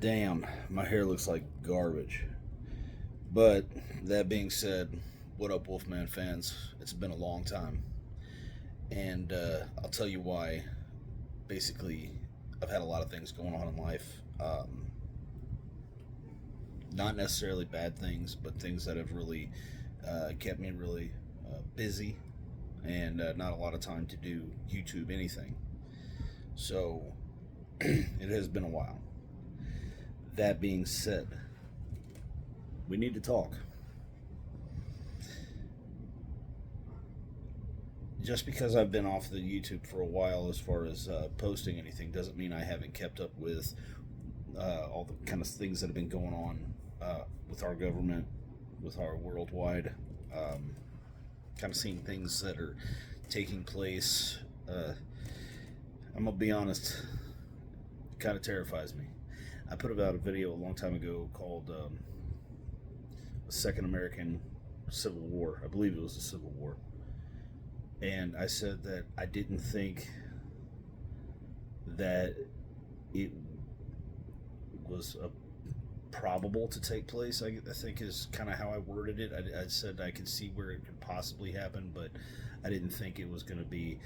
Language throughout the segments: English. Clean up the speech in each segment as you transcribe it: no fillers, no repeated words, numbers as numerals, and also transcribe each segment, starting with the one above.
Damn, my hair looks like garbage. But that being said, what up, Wolfman fans? It's been a long time. And I'll tell you why. Basically, I've had a lot of things going on in life. Not necessarily bad things, but things that have really kept me really busy and not a lot of time to do YouTube anything. So it has been a while. That being said, we need to talk. Just because I've been off the YouTube for a while as far as posting anything doesn't mean I haven't kept up with all the kind of things that have been going on with our government, with our worldwide, kind of seeing things that are taking place. I'm gonna be honest, it kind of terrifies me. I put out a video a long time ago called "The Second American Civil War." I believe it was the Civil War, and I said that I didn't think that it was probable to take place. I think is kind of how I worded it. I said I could see where it could possibly happen, but I didn't think it was going to be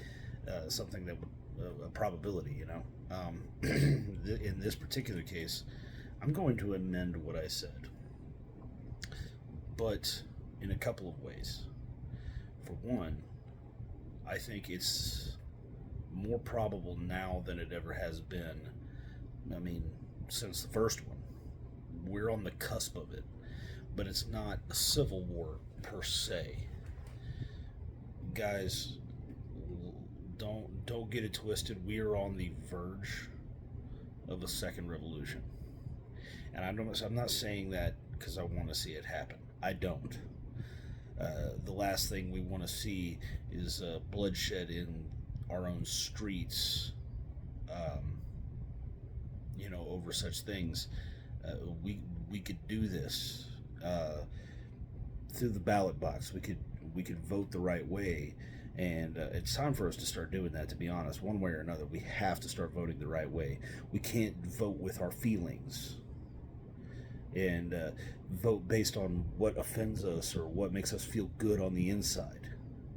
something that would a probability. In this particular case, I'm going to amend what I said, but in a couple of ways. For one, I think it's more probable now than it ever has been. I mean, since the first one, we're on the cusp of it, but it's not a civil war per se. Guys, don't get it twisted. We are on the verge of a second revolution, and I'm not saying that because I want to see it happen. I don't. The last thing we want to see is bloodshed in our own streets. Um, over such things. We could do this through the ballot box. We could vote the right way, and it's time for us to start doing that. To be honest, one way or another, we have to start voting the right way. We can't vote with our feelings and vote based on what offends us or what makes us feel good on the inside.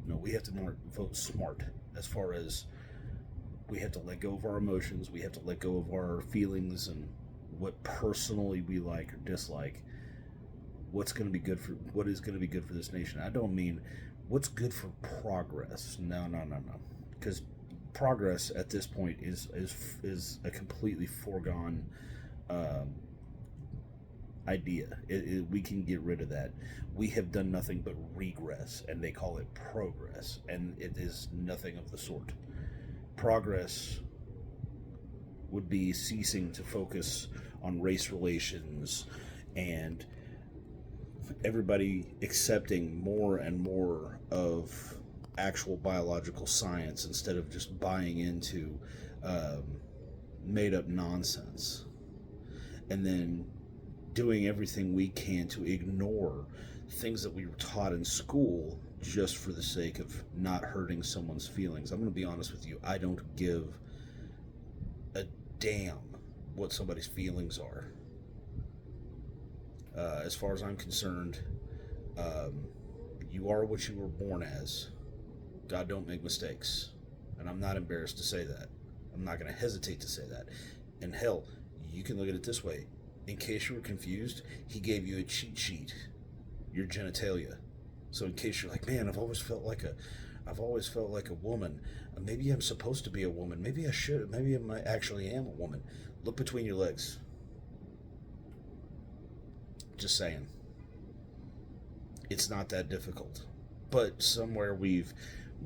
No, we have to vote smart as far as we have to let go of our emotions. We have to let go of our feelings and what personally we like or dislike. What is going to be good for this nation. I don't mean what's good for progress. No. Because progress at this point is a completely foregone idea. We can get rid of that. We have done nothing but regress, and they call it progress, and it is nothing of the sort. Progress would be ceasing to focus on race relations and everybody accepting more and more of actual biological science instead of just buying into made up nonsense, and then doing everything we can to ignore things that we were taught in school just for the sake of not hurting someone's feelings. I'm going to be honest with you. I don't give a damn what somebody's feelings are. As far as I'm concerned, you are what you were born as. God don't make mistakes. And I'm not embarrassed to say that. I'm not going to hesitate to say that. And hell, you can look at it this way. In case you were confused, he gave you a cheat sheet, your genitalia. So in case you're like, man, I've always felt like a woman. Maybe I'm supposed to be a woman. Maybe I should. Maybe I actually am a woman. Look between your legs. Just saying. It's not that difficult. But somewhere we've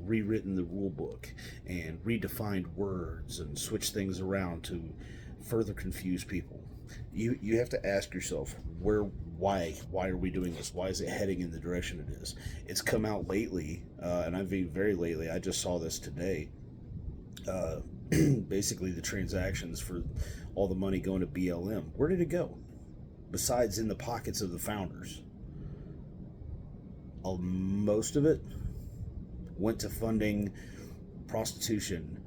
rewritten the rule book and redefined words and switched things around to further confuse people. You have to ask yourself why are we doing this? Why is it heading in the direction it is? It's come out lately, and I've been very lately. I just saw this today. Basically, the transactions for all the money going to BLM. Where did it go? Besides in the pockets of the founders, most of it went to funding prostitution,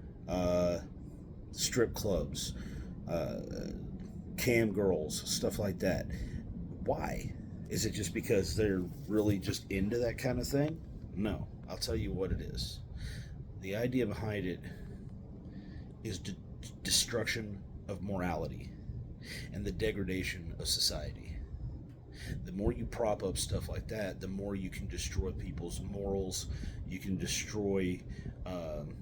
strip clubs, cam girls, stuff like that. Why? Is it just because they're really just into that kind of thing? No, I'll tell you what it is. The idea behind it is destruction of morality and the degradation of society. The more you prop up stuff like that, the more you can destroy people's morals. You can destroy um,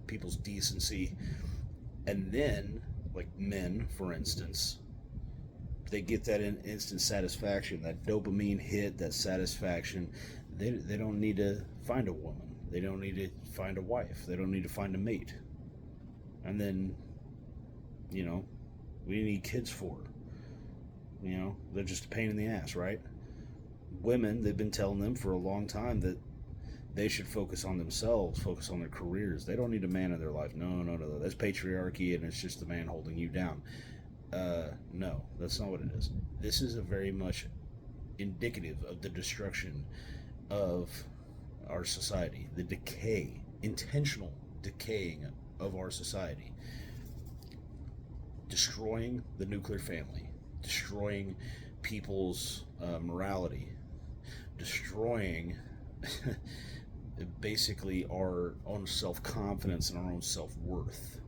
people's decency. And then, like men, for instance, they get that instant satisfaction, that dopamine hit, that satisfaction. They don't need to find a woman. They don't need to find a wife. They don't need to find a mate. And then, you know, we need kids for. They're just a pain in the ass, right? Women, they've been telling them for a long time that they should focus on themselves, focus on their careers. They don't need a man in their life. No, no, no. That's patriarchy, and it's just the man holding you down. No, that's not what it is. This is a very much indicative of the destruction of our society, the decay, intentional decaying of our society, destroying the nuclear family, destroying people's morality, destroying basically our own self-confidence and our own self-worth.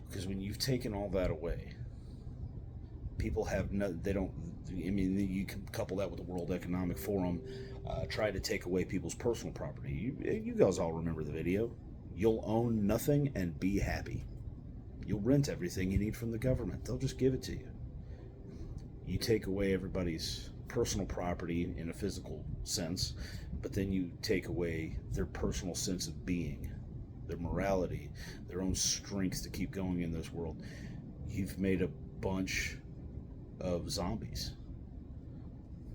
Because when you've taken all that away, people have no, they don't, I mean, you can couple that with the World Economic Forum try to take away people's personal property. You guys all remember the video. You'll own nothing and be happy. You'll rent everything you need from the government. They'll just give it to you. You take away everybody's personal property in a physical sense, but then you take away their personal sense of being, their morality, their own strength to keep going in this world. You've made a bunch of zombies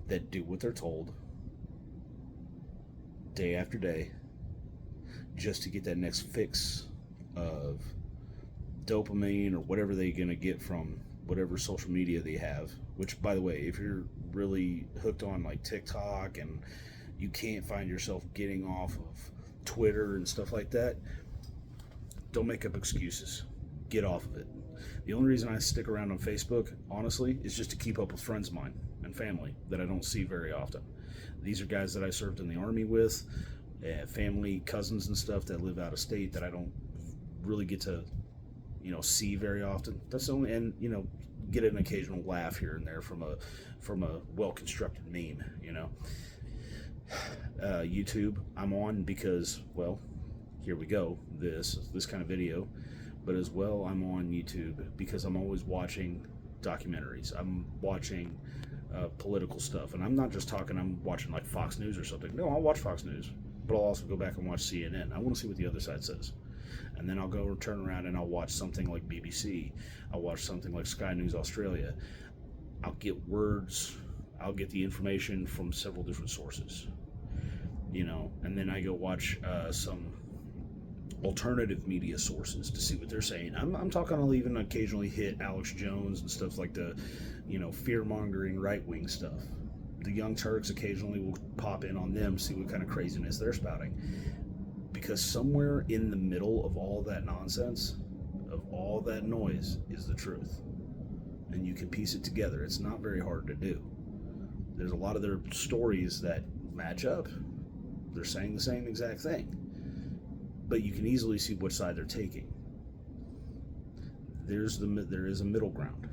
that do what they're told day after day just to get that next fix of dopamine or whatever they're going to get from whatever social media they have. Which, by the way, if you're really hooked on like TikTok and you can't find yourself getting off of Twitter and stuff like that, don't make up excuses. Get off of it. The only reason I stick around on Facebook, honestly, is just to keep up with friends of mine and family that I don't see very often. These are guys that I served in the Army with, family, cousins and stuff that live out of state that I don't really get to, see very often. That's the only, and, get an occasional laugh here and there from a well-constructed meme, YouTube, I'm on because, well, here we go, this kind of video, but as well, I'm on YouTube because I'm always watching documentaries. I'm watching political stuff, and I'm not just talking, I'm watching like Fox News or something. No, I'll watch Fox News, but I'll also go back and watch CNN. I want to see what the other side says. And then I'll go turn around and I'll watch something like BBC. I'll watch something like Sky News Australia. I'll get words, I'll get the information from several different sources, and then I go watch some alternative media sources to see what they're saying. I'm talking, I'll even occasionally hit Alex Jones and stuff like the, fear-mongering right-wing stuff. The Young Turks occasionally will pop in on them, see what kind of craziness they're spouting. Because somewhere in the middle of all that nonsense, of all that noise, is the truth. And you can piece it together. It's not very hard to do. There's a lot of their stories that match up. They're saying the same exact thing. But you can easily see which side they're taking. There is a middle ground.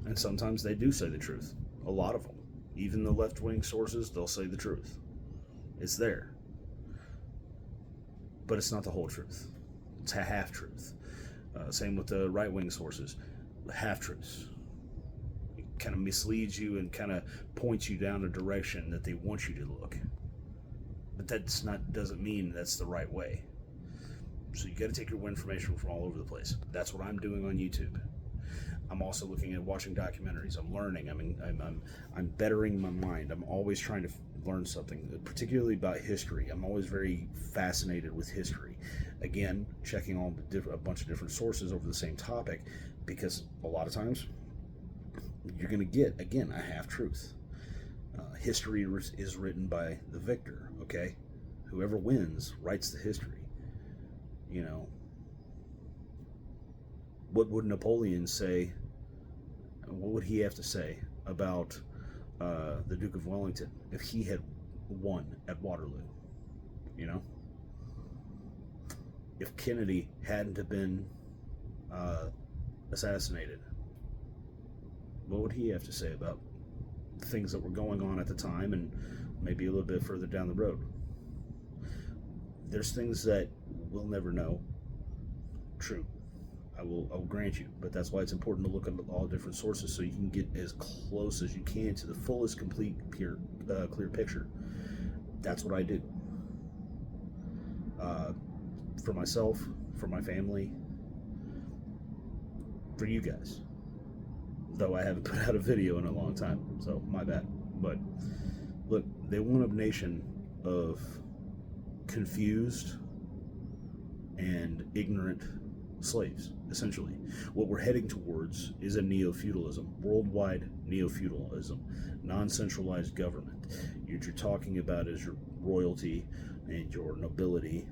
And sometimes they do say the truth. A lot of them. Even the left-wing sources, they'll say the truth. It's there. But it's not the whole truth. It's a half-truth. Same with the right-wing sources. Half-truths. It kind of misleads you and kind of points you down a direction that they want you to look. But doesn't mean that's the right way. So you got to take your information from all over the place. That's what I'm doing on YouTube. I'm also looking at watching documentaries. I'm learning. I'm bettering my mind. I'm always trying to learn something, particularly about history. I'm always very fascinated with history. Again, checking a bunch of different sources over the same topic, because a lot of times you're going to get, again, a half-truth. History is written by the victor, okay? Whoever wins writes the history. What would Napoleon say what would he have to say about the Duke of Wellington if he had won at Waterloo? You know, if Kennedy hadn't have been assassinated, what would he have to say about the things that were going on at the time and maybe a little bit further down the road? There's things that we'll never know. True, I will grant you, but that's why it's important to look at all different sources so you can get as close as you can to the fullest, complete, clear picture. That's what I do. For myself, for my family, for you guys. Though I haven't put out a video in a long time, so my bad. But look, they want a nation of confused and ignorant slaves, essentially. What we're heading towards is a neo-feudalism, worldwide neo-feudalism, non-centralized government. What you're talking about is your royalty and your nobility,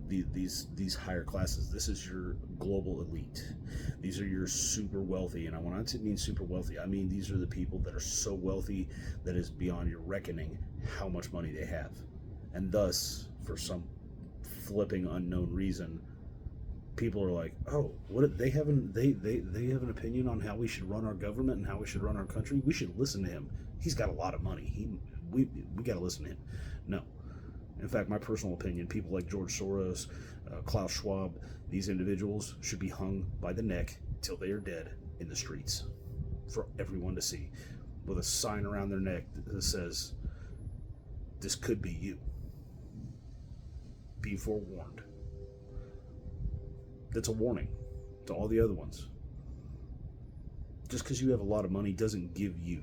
these higher classes. This is your global elite. These are your super wealthy, and when I mean super wealthy, I mean these are the people that are so wealthy that is beyond your reckoning how much money they have. And thus, for some flipping unknown reason, people are like, oh, what they have an opinion on how we should run our government and how we should run our country. We should listen to him. He's got a lot of money. We got to listen to him. No. In fact, my personal opinion, people like George Soros, Klaus Schwab, these individuals should be hung by the neck till they are dead in the streets for everyone to see, with a sign around their neck that says, this could be you. Be forewarned. That's a warning to all the other ones. Just because you have a lot of money doesn't give you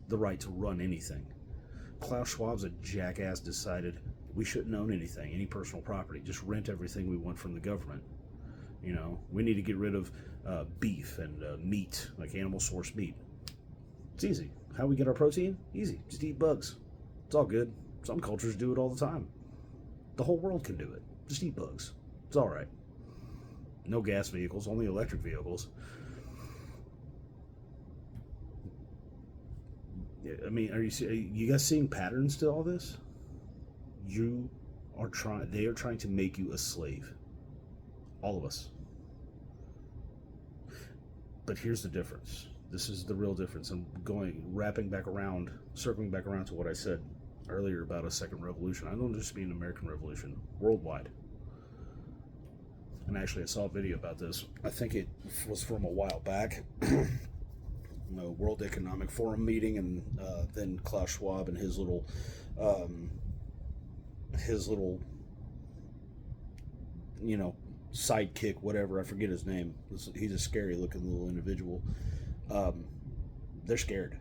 the right to run anything. Klaus Schwab's a jackass, decided we shouldn't own anything, any personal property, just rent everything we want from the government. You know, we need to get rid of beef and meat, like animal source meat. It's easy. How we get our protein? Easy. Just eat bugs. It's all good. Some cultures do it all the time. The whole world can do it. Just eat bugs. It's all right. No gas vehicles, only electric vehicles. I mean, are you guys seeing patterns to all this? They are trying to make you a slave. All of us. But here's the difference. This is the real difference. I'm circling back around to what I said earlier about a second revolution. I don't just mean American Revolution, worldwide. And actually, I saw a video about this. I think it was from a while back. World Economic Forum meeting, and then Klaus Schwab and his little, sidekick, whatever. I forget his name. He's a scary-looking little individual. They're scared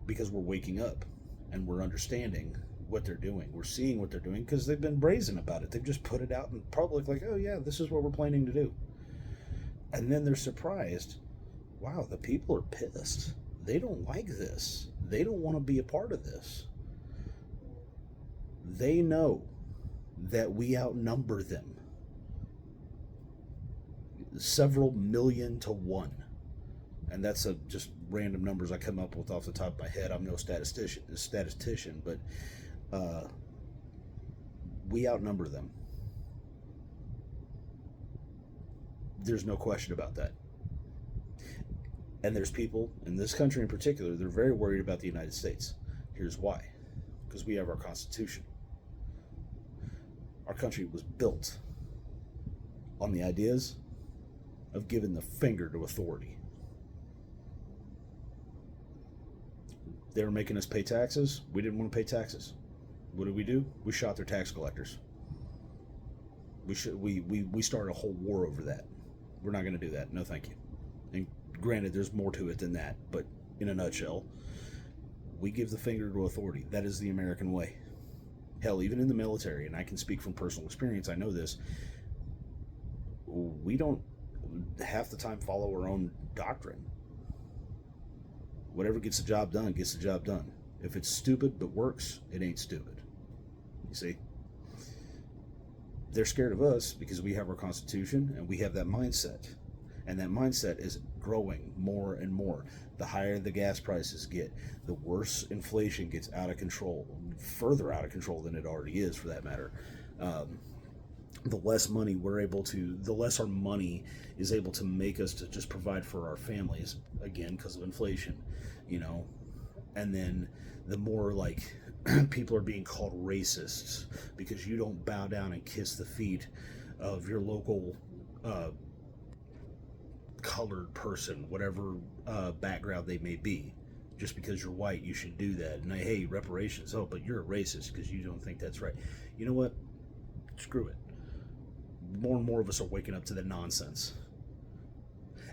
because we're waking up and we're understanding what they're doing. We're seeing what they're doing because they've been brazen about it. They've just put it out in public, like, oh yeah, this is what we're planning to do. And then they're surprised. Wow, the people are pissed. They don't like this. They don't want to be a part of this. They know that we outnumber them several million to one. And that's just random numbers I come up with off the top of my head. I'm no statistician, but we outnumber them. There's no question about that. And there's people in this country in particular, they're very worried about the United States. Here's why. Because we have our Constitution. Our country was built on the ideas of giving the finger to authority. They were making us pay taxes. We didn't want to pay taxes. What did we do? We shot their tax collectors. We started a whole war over that. We're not going to do that. No, thank you. And granted, there's more to it than that, but in a nutshell, we give the finger to authority. That is the American way. Hell, even in the military, and I can speak from personal experience, I know this, we don't half the time follow our own doctrine. Whatever gets the job done, gets the job done. If it's stupid but works, it ain't stupid. You see? They're scared of us because we have our Constitution and we have that mindset. And that mindset is growing more and more. The higher the gas prices get, the worse inflation gets out of control, further out of control than it already is, for that matter. The less money the less our money is able to make us to just provide for our families, again, because of inflation, you know. And then the more like people are being called racists because you don't bow down and kiss the feet of your local colored person, whatever background they may be. Just because you're white, you should do that. And hey, reparations. Oh, but you're a racist because you don't think that's right. You know what? Screw it. More and more of us are waking up to the nonsense.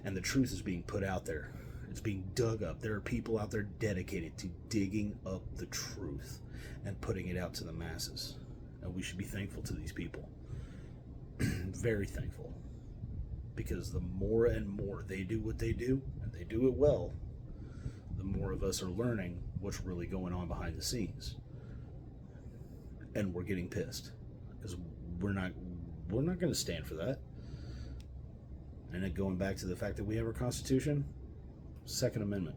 And the truth is being put out there. It's being dug up. There are people out there dedicated to digging up the truth and putting it out to the masses. And we should be thankful to these people. Very thankful. Because the more and more they do what they do, and they do it well, the more of us are learning what's really going on behind the scenes. And we're getting pissed. Because we're not going to stand for that. And then going back to the fact that we have our Constitution, Second Amendment.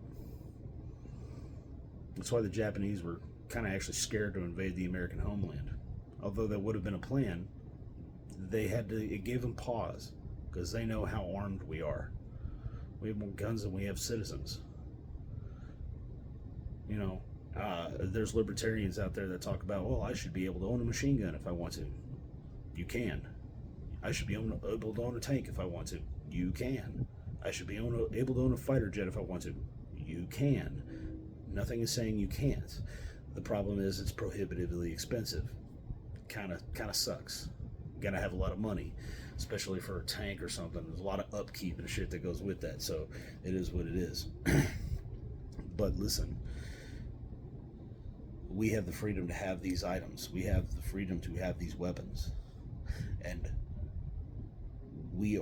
That's why the Japanese were kind of actually scared to invade the American homeland. Although that would have been a plan, it gave them pause, because they know how armed we are. We have more guns than we have citizens. You know, there's libertarians out there that talk about, well, I should be able to own a machine gun if I want to. You can. I should be able to own a tank if I want to. You can. I should be able to own a fighter jet if I want to. You can. Nothing is saying you can't. The problem is it's prohibitively expensive. Kind of sucks. You gotta have a lot of money, especially for a tank or something. There's a lot of upkeep and shit that goes with that, so it is what it is. But listen, we have the freedom to have these items. We have the freedom to have these weapons. And we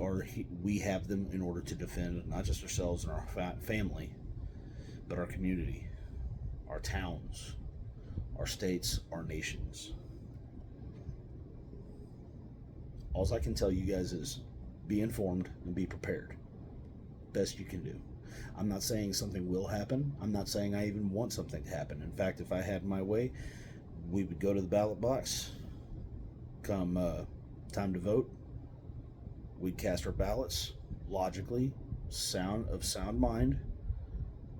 have them in order to defend not just ourselves and our family, but our community, our towns, our states, our nations. All I can tell you guys is be informed and be prepared. Best you can do. I'm not saying something will happen. I'm not saying I even want something to happen. In fact, if I had my way, we would go to the ballot box. Come time to vote, we'd cast our ballots logically, sound mind,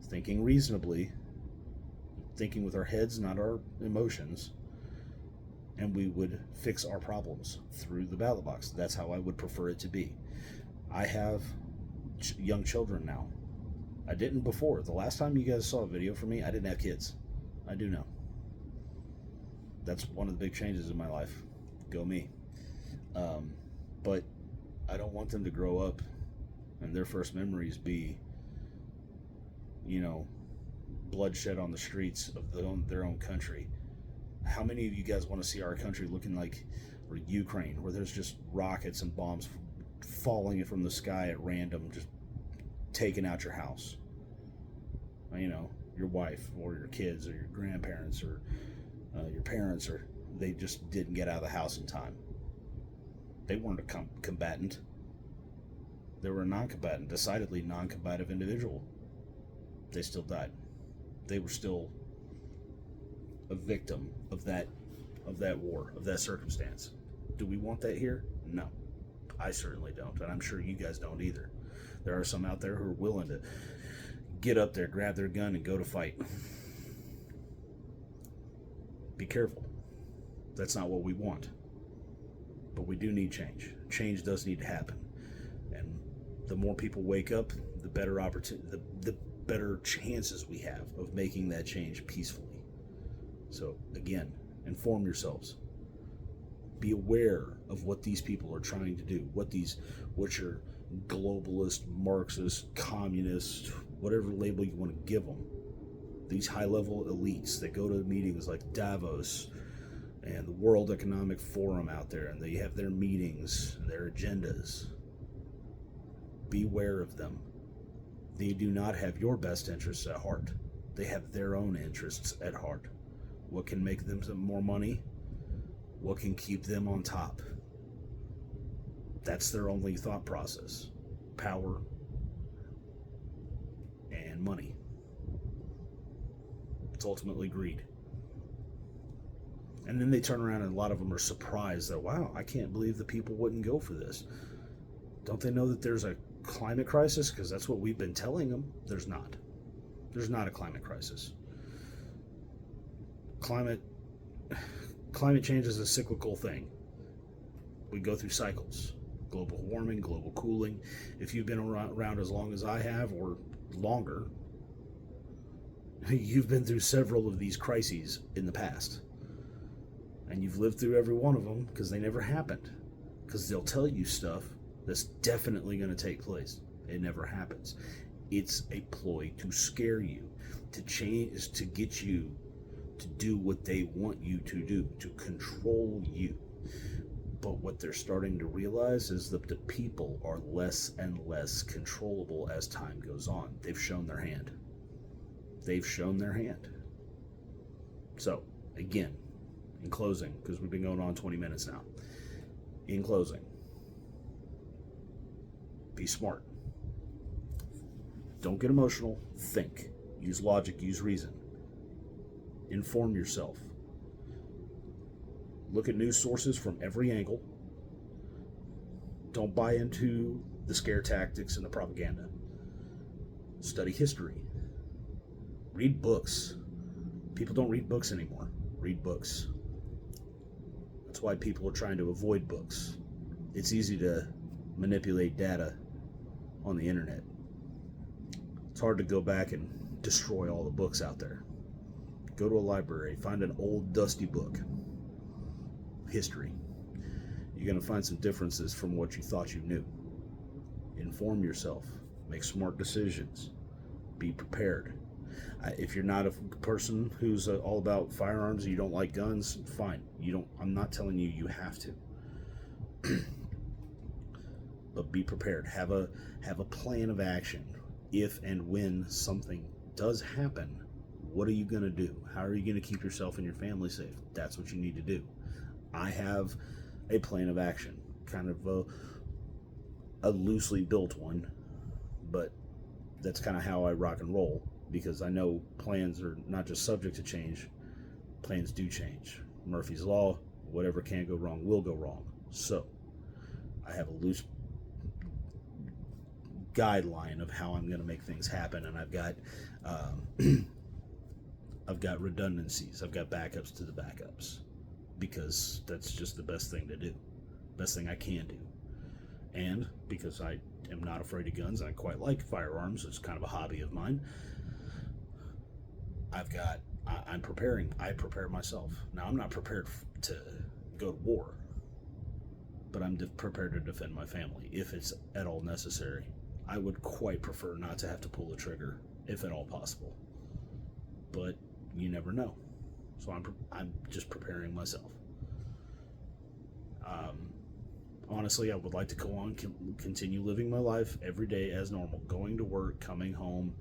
thinking reasonably, thinking with our heads, not our emotions, and we would fix our problems through the ballot box. That's how I would prefer it to be. I have young children now. I didn't before. The last time you guys saw a video from me, I didn't have kids. I do now. That's one of the big changes in my life. Go me. But I don't want them to grow up and their first memories be, bloodshed on the streets of their own country. How many of you guys want to see our country looking like Ukraine, where there's just rockets and bombs falling from the sky at random, just taking out your house? Your wife or your kids or your grandparents or your parents, or they just didn't get out of the house in time. They weren't a combatant. They were a non-combatant, decidedly non-combative individual. They still died. They were still a victim of that war, of that circumstance. Do we want that here? No. I certainly don't, and I'm sure you guys don't either. There are some out there who are willing to get up there, grab their gun, and go to fight. Be careful. That's not what we want. But we do need change. Change does need to happen. And the more people wake up, the better the better chances we have of making that change peacefully. So again, inform yourselves. Be aware of what these people are trying to do. What your globalist, Marxist, communist, whatever label you want to give them. These high-level elites that go to meetings like Davos and the World Economic Forum out there, and they have their meetings, their agendas. Beware of them. They do not have your best interests at heart. They have their own interests at heart. What can make them some more money? What can keep them on top? That's their only thought process. power and money. It's ultimately greed. And then they turn around and a lot of them are surprised that, wow, I can't believe the people wouldn't go for this. Don't they know that there's a climate crisis? Because that's what we've been telling them. There's not. There's not a climate crisis. Climate change is a cyclical thing. We go through cycles. Global warming, global cooling. If you've been around as long as I have, or longer, you've been through several of these crises in the past. And you've lived through every one of them because they never happened. Because they'll tell you stuff that's definitely going to take place. It never happens. It's a ploy to scare you, to change, to get you to do what they want you to do, to control you. But what they're starting to realize is that the people are less and less controllable as time goes on. They've shown their hand. They've shown their hand. So, again, in closing, because we've been going on 20 minutes now. In closing, be smart. Don't get emotional. Think. Use logic. Use reason. Inform yourself. Look at news sources from every angle. Don't buy into the scare tactics and the propaganda. Study history. Read books. People don't read books anymore. Read books. That's why people are trying to avoid books. It's easy to manipulate data on the internet. It's hard to go back and destroy all the books out there. Go to a library, find an old dusty book. History. You're going to find some differences from what you thought you knew. Inform yourself. Make smart decisions. Be prepared. If you're not a person who's all about firearms, you don't like guns, fine. I'm not telling you you have to. But be prepared. Have a plan of action. If and when something does happen, what are you going to do? How are you going to keep yourself and your family safe? That's what you need to do. I have a plan of action, kind of a loosely built one, but that's kind of how I rock and roll, because I know plans are not just subject to change, plans do change. Murphy's Law, whatever can go wrong will go wrong. So I have a loose guideline of how I'm going to make things happen, and I've got redundancies. I've got backups to the backups, because that's just the best thing to do, best thing I can do. And because I am not afraid of guns, and I quite like firearms, it's kind of a hobby of mine, I'm preparing. I prepare myself. Now, I'm not prepared to go to war, but I'm prepared to defend my family if it's at all necessary. I would quite prefer not to have to pull the trigger, if at all possible, but you never know. So I'm just preparing myself. Honestly, I would like to go on, continue living my life every day as normal, going to work, coming home,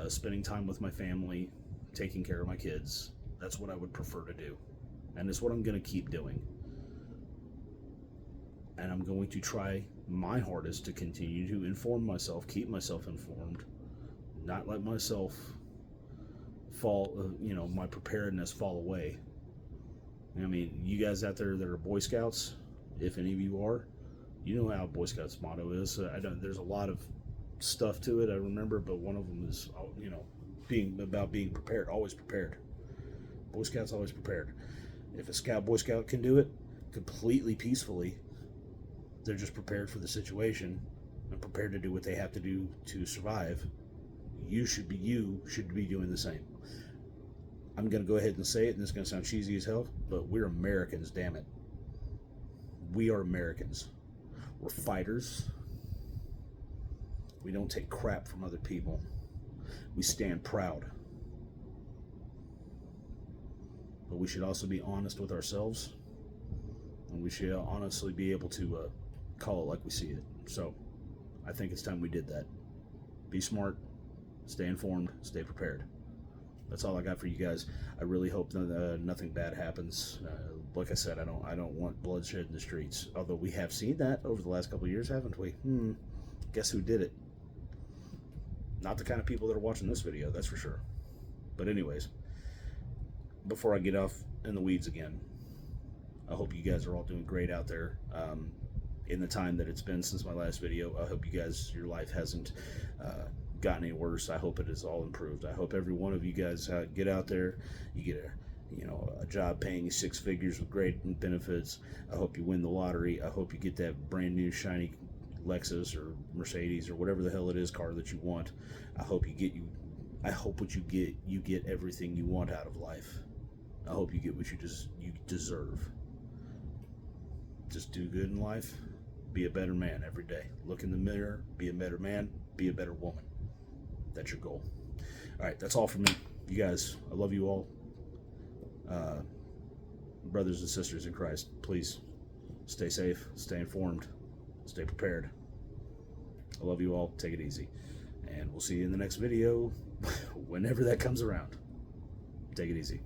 spending time with my family, taking care of my kids. That's what I would prefer to do, and it's what I'm going to keep doing. And I'm going to try my hardest to continue to inform myself, keep myself informed, not let myself my preparedness fall away. I mean, you guys out there that are Boy Scouts, if any of you are, you know how Boy Scouts motto is. There's a lot of stuff to it, I remember, but one of them is, being prepared, always prepared. Boy Scouts always prepared. If a Boy Scout can do it completely peacefully, they're just prepared for the situation and prepared to do what they have to do to survive. You should be doing the same. I'm going to go ahead and say it, and it's going to sound cheesy as hell, but we're Americans, damn it. We are Americans. We're fighters. We don't take crap from other people. We stand proud. But we should also be honest with ourselves, and we should honestly be able to call it like we see it. So I think it's time we did that. Be smart, stay informed, stay prepared. That's all I got for you guys. I really hope nothing bad happens. Like I said, I don't want bloodshed in the streets. Although we have seen that over the last couple of years, haven't we? Guess who did it? Not the kind of people that are watching this video, that's for sure. But anyways, before I get off in the weeds again, I hope you guys are all doing great out there. In the time that it's been since my last video, I hope you guys, your life hasn't gotten any worse. I hope it is all improved. I hope every one of you guys get out there, you get a job paying you 6 figures with great benefits. I hope you win the lottery. I hope you get that brand new shiny Lexus or Mercedes or whatever the hell it is car that you want. I hope what you get everything you want out of life. I hope you get what you deserve. Just do good in life. Be a better man every day. Look in the mirror. Be a better man. Be a better woman. That's your goal. All right, that's all for me. You guys, I love you all. Brothers and sisters in Christ, please stay safe, stay informed, stay prepared. I love you all. Take it easy. And we'll see you in the next video whenever that comes around. Take it easy.